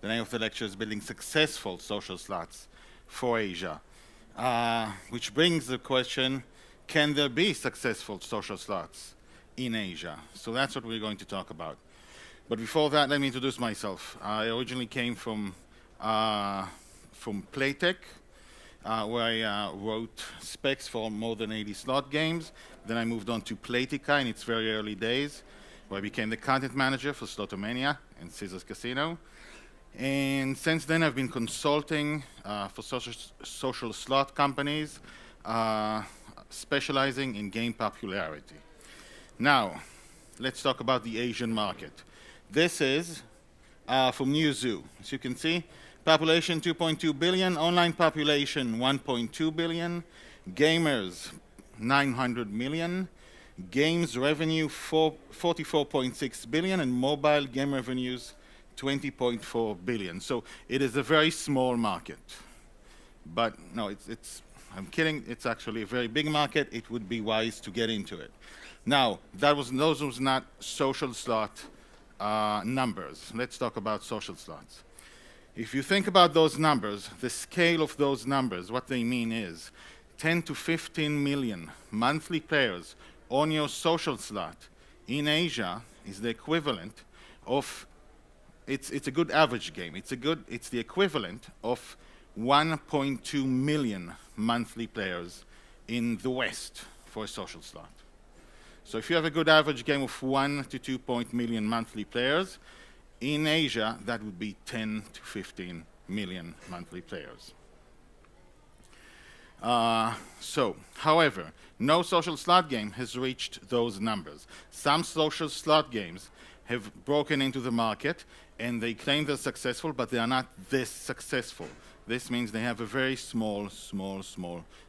The name of the lecture is Building Successful Social Slots for Asia, which brings the question, can there be successful social slots in Asia? So that's what we're going to talk about. But before that, let me introduce myself. I originally came from Playtech, where I wrote specs for more than 80 slot games. Then I moved on to Playtika in its very early days, where I became the content manager for Slotomania and Caesars Casino. And since then, I've been consulting for social slot companies, specializing in game popularity. Now, let's talk about the Asian market. This is from Newzoo. As you can see, population 2.2 billion, online population 1.2 billion, gamers 900 million, games revenue 44.6 billion, and mobile game revenues 20.4 billion. So it is a very small market. But no, I'm kidding, it's actually a very big market. It would be wise to get into it. Now, those was not social slot numbers. Let's talk about social slots. If you think about those numbers, the scale of those numbers, what they mean is 10 to 15 million monthly players on your social slot in Asia is the equivalent of, it's a good average game. It's the equivalent of 1.2 million monthly players in the West for a social slot. So if you have a good average game of 1 to 2 million monthly players, in Asia, that would be 10 to 15 million monthly players. However, no social slot game has reached those numbers. Some social slot games have broken into the market, and they claim they're successful, but they are not this successful. This means they have a very small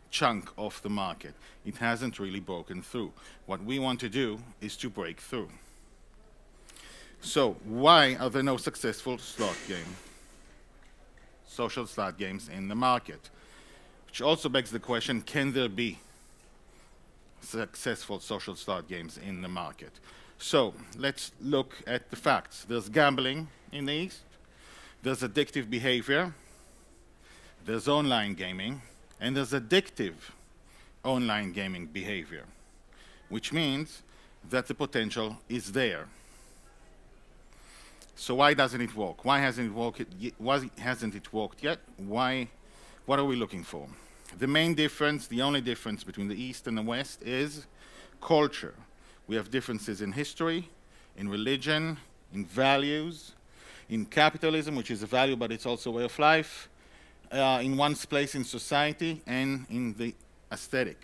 chunk of the market. It hasn't really broken through. What we want to do is to break through. So why are there no successful social slot games in the market? Which also begs the question, can there be successful social slot games in the market? So let's look at the facts. There's gambling in the East, there's addictive behavior, there's online gaming, and there's addictive online gaming behavior, which means that the potential is there. So why doesn't it work? Why hasn't it worked yet? What are we looking for? The main difference, the only difference between the East and the West is culture. We have differences in history, in religion, in values, in capitalism, which is a value, but it's also a way of life, in one's place in society, and in the aesthetic.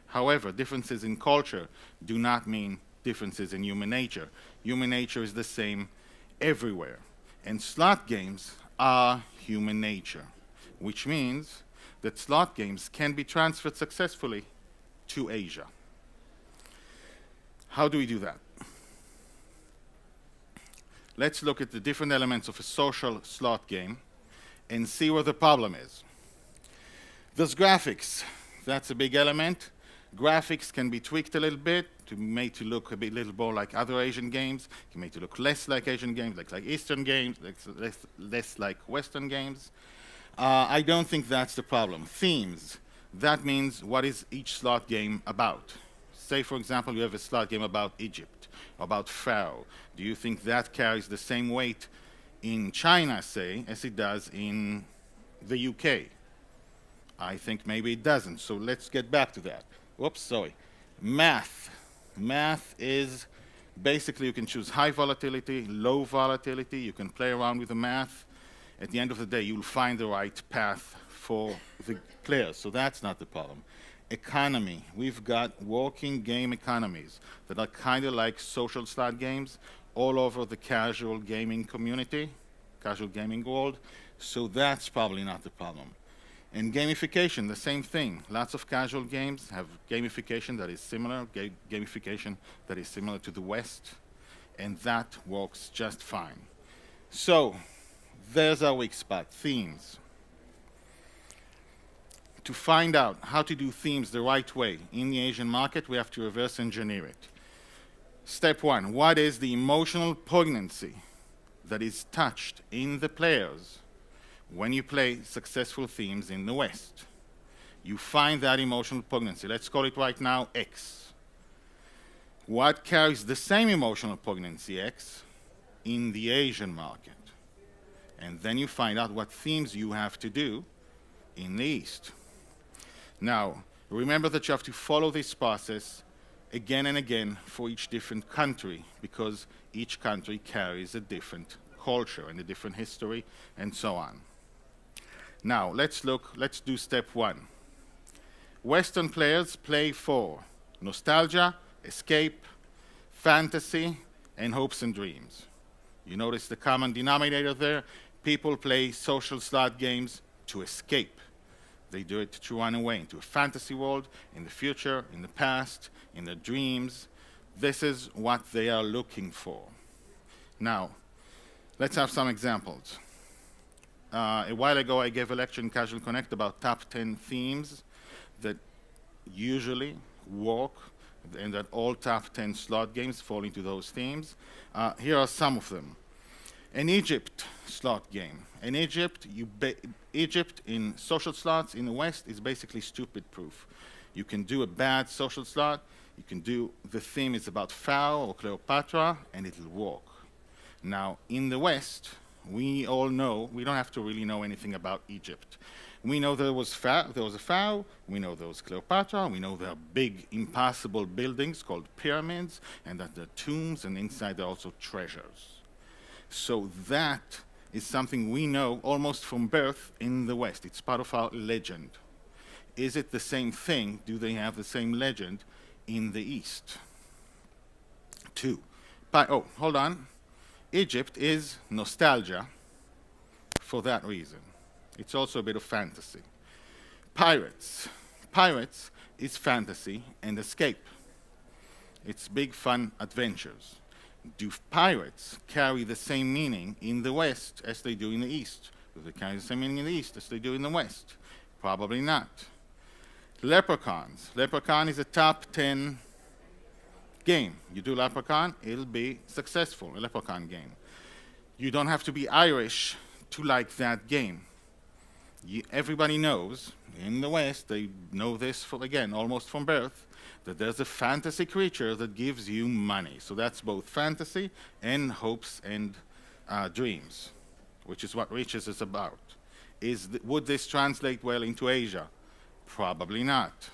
However, differences in culture do not mean differences in human nature. Human nature is the same everywhere. And slot games are human nature, which means that slot games can be transferred successfully to Asia. How do we do that? Let's look at the different elements of a social slot game and see where the problem is. There's graphics. That's a big element. Graphics can be tweaked a little bit to make to look a little more like other Asian games, can make to look less like Asian games, like Eastern games, less like Western games. I don't think that's the problem. Themes. That means what is each slot game about? Say, for example, you have a slot game about Egypt, about Pharaoh. Do you think that carries the same weight in China, say, as it does in the UK? I think maybe it doesn't, so let's get back to that. Whoops, sorry. Math. Math is basically you can choose high volatility, low volatility. You can play around with the math. At the end of the day, you'll find the right path for the players, so that's not the problem. Economy. We've got working game economies that are kind of like social slot games all over the casual gaming community, casual gaming world, so that's probably not the problem. And gamification, the same thing. Lots of casual games have gamification that is similar, gamification that is similar to the West, and that works just fine. So, there's our weak spot, themes. To find out how to do themes the right way in the Asian market, we have to reverse engineer it. Step one, what is the emotional poignancy that is touched in the players when you play successful themes in the West. You find that emotional poignancy. Let's call it right now X. What carries the same emotional poignancy, X, in the Asian market? And then you find out what themes you have to do in the East. Now, remember that you have to follow this process again and again for each different country, because each country carries a different culture and a different history and so on. Now, let's do step one. Western players play for nostalgia, escape, fantasy, and hopes and dreams. You notice the common denominator there? People play social slot games to escape. They do it to run away into a fantasy world, in the future, in the past, in their dreams. This is what they are looking for. Now, let's have some examples. A while ago, I gave a lecture in Casual Connect about top 10 themes that usually work, and that all top 10 slot games fall into those themes. Here are some of them. An Egypt slot game. In Egypt, Egypt in social slots in the West is basically stupid-proof. You can do a bad social slot, you can do, the theme is about Pharaoh or Cleopatra, and it'll work. Now, in the West, we all know, we don't have to really know anything about Egypt. We know there was a Pharaoh, we know there was Cleopatra, we know there are big, impossible buildings called pyramids, and that there are tombs, and inside there are also treasures. So that is something we know almost from birth in the West. It's part of our legend. Is it the same thing? Do they have the same legend in the East? Two. Oh, hold on. Egypt is nostalgia for that reason. It's also a bit of fantasy. Pirates. Pirates is fantasy and escape. It's big fun adventures. Do pirates carry the same meaning in the West as they do in the East? Do they carry the same meaning in the East as they do in the West? Probably not. Leprechauns. Leprechaun is a top 10 game. You do Leprechaun, it'll be successful, a Leprechaun game. You don't have to be Irish to like that game. Everybody knows, in the West, they know this, again, almost from birth, that there's a fantasy creature that gives you money. So that's both fantasy and hopes and dreams, which is what Riches is about. Would this translate well into Asia? Probably not.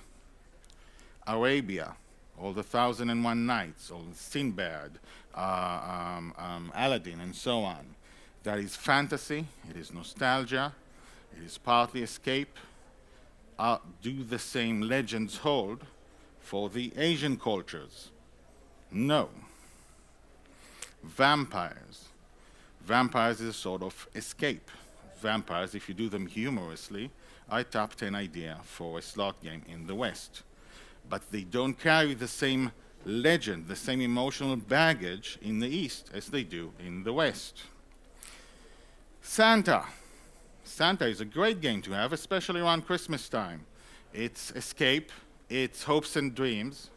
Arabia, all the 1001 Nights, all the Sinbad, Aladdin, and so on. That is fantasy, it is nostalgia, it is partly escape. Do the same legends hold for the Asian cultures? No. Vampires. Vampires is a sort of escape. Vampires, if you do them humorously, are a top 10 idea for a slot game in the West. But they don't carry the same legend, the same emotional baggage in the East as they do in the West. Santa. Santa is a great game to have, especially around Christmas time. It's escape, it's hopes and dreams,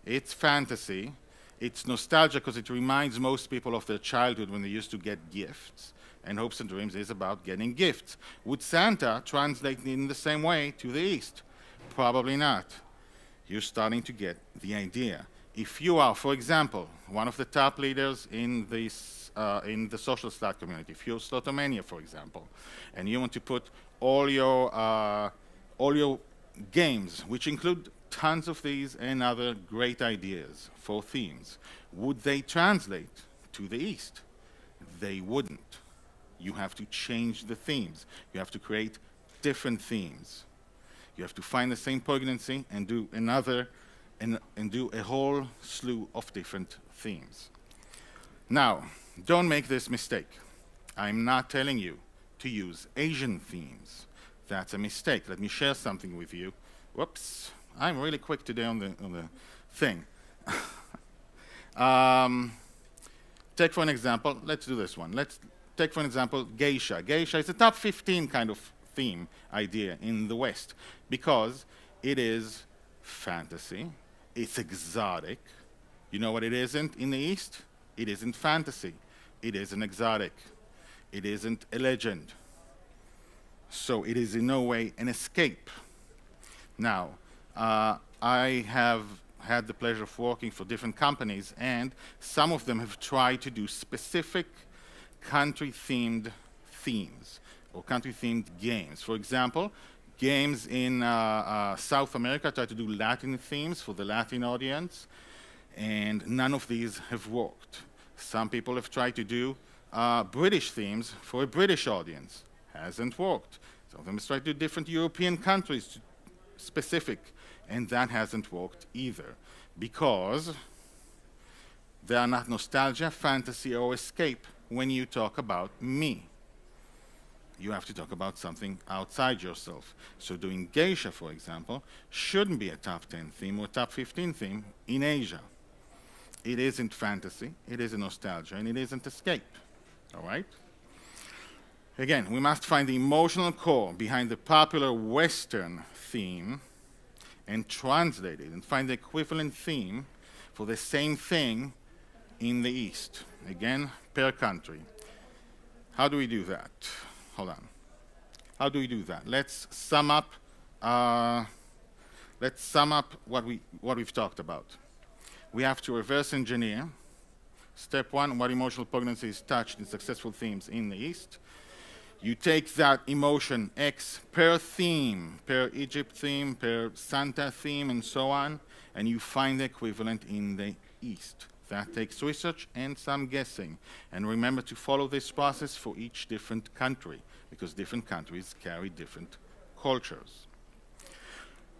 it's fantasy, it's nostalgia because it reminds most people of their childhood when they used to get gifts, and hopes and dreams is about getting gifts. Would Santa translate in the same way to the East? Probably not. You're starting to get the idea. If you are, for example, one of the top leaders in the social slot community, if you're Slotomania, for example, and you want to put all your games, which include tons of these and other great ideas for themes, would they translate to the East? They wouldn't. You have to change the themes. You have to create different themes. You have to find the same poignancy and do another, and do a whole slew of different themes. Now, don't make this mistake. I'm not telling you to use Asian themes. That's a mistake. Let me share something with you. Whoops, I'm really quick today on the thing. Take for an example, let's do this one. Let's take for an example, geisha. Geisha is a top 15 kind of theme idea in the West because it is fantasy, it's exotic. You know what it isn't in the East? It isn't fantasy. It isn't exotic. It isn't a legend. So it is in no way an escape. Now, I have had the pleasure of working for different companies, and some of them have tried to do specific country-themed themes or country-themed games. For example, games in South America try to do Latin themes for the Latin audience, and none of these have worked. Some people have tried to do British themes for a British audience. Hasn't worked. Some of them have tried to do different European countries specific, and that hasn't worked either, because they are not nostalgia, fantasy, or escape when you talk about me. You have to talk about something outside yourself. So doing geisha, for example, shouldn't be a top 10 theme or top 15 theme in Asia. It isn't fantasy, it isn't nostalgia, and it isn't escape. All right? Again, we must find the emotional core behind the popular Western theme and translate it and find the equivalent theme for the same thing in the East. Again, per country. How do we do that? Hold on. How do we do that? Let's sum up what we've talked about. We have to reverse engineer. Step one, what emotional poignancy is touched in successful themes in the East. You take that emotion X per theme, per Egypt theme, per Santa theme, and so on, and you find the equivalent in the East. That takes research and some guessing. And remember to follow this process for each different country, because different countries carry different cultures.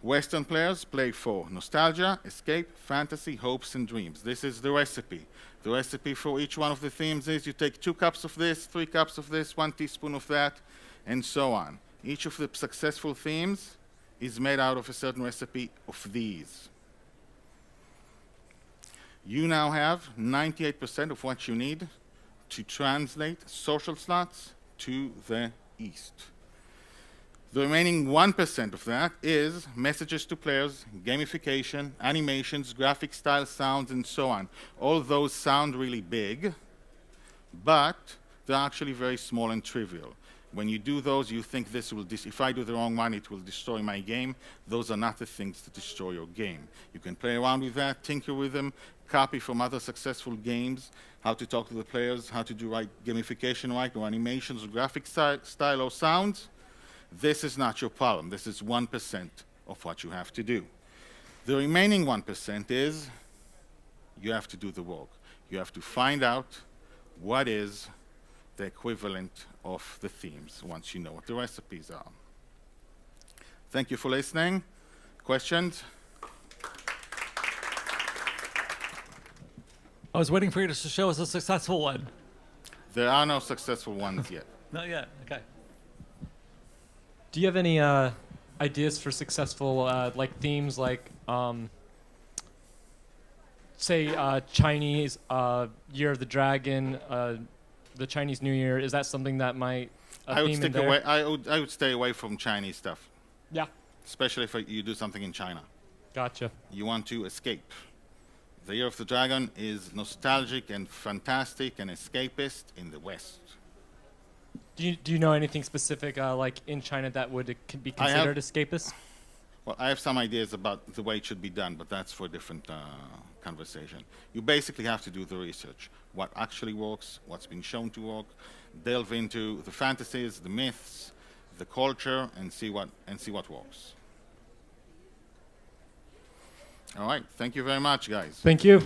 Western players play for nostalgia, escape, fantasy, hopes, and dreams. This is the recipe. The recipe for each one of the themes is you take 2 cups of this, 3 cups of this, 1 teaspoon of that, and so on. Each of the successful themes is made out of a certain recipe of these. You now have 98% of what you need to translate social slots to the East. The remaining 1% of that is messages to players, gamification, animations, graphic style, sounds, and so on. All those sound really big, but they're actually very small and trivial. When you do those, you think this will, if I do the wrong one, it will destroy my game. Those are not the things that destroy your game. You can play around with that, tinker with them, copy from other successful games, how to talk to the players, how to do right gamification right, or animations, or graphic style, or sounds. This is not your problem. This is 1% of what you have to do. The remaining 1% is you have to do the work. You have to find out what is the equivalent of the themes once you know what the recipes are. Thank you for listening. Questions? I was waiting for you to show us a successful one. There are no successful ones yet. Not yet. Okay. Do you have any ideas for successful like themes, like say Chinese Year of the Dragon, the Chinese New Year? Is that something that might I would stay away from Chinese stuff. Yeah. Especially if you do something in China. Gotcha. You want to escape. The Year of the Dragon is nostalgic and fantastic and escapist in the West. Do you know anything specific like in China that would be considered escapist? Well, I have some ideas about the way it should be done, but that's for a different conversation. You basically have to do the research. What actually works, what's been shown to work, delve into the fantasies, the myths, the culture, and see what works. All right, thank you very much, guys. Thank you.